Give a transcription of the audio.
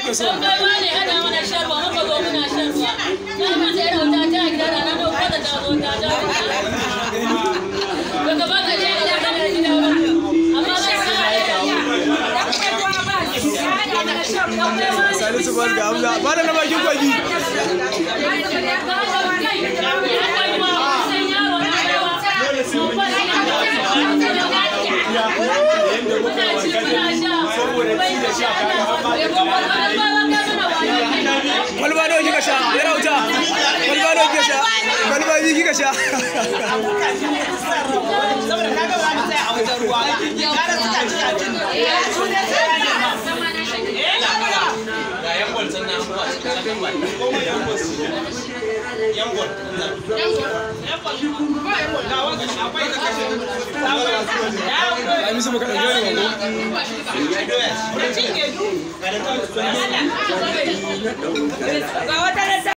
kuke so. Don kai wane hada mana sharwa muka zo muna sharwa. Na mun sai rauta ta gida da na dauko da ta zo ta ja. Daga baka je da ka da gida ba. Amma zai sa Salisu Bas ga Hamza. Ba da na bakin kwagi. Kwalba nawa kika sha? Ya rauta. Kwalba nawa kika sha? Kwalba biyu kika sha. Saboda kaga ba ni sai a wajen ruwa. Gara suka ci a jin. Su ne sai ya ga yambol sannan ba cikin yambol. Kuma yambol. Yambol. Ba yambol. Da wanda akwai da kashe. Ai musu baka dauke ne ba. Ga wata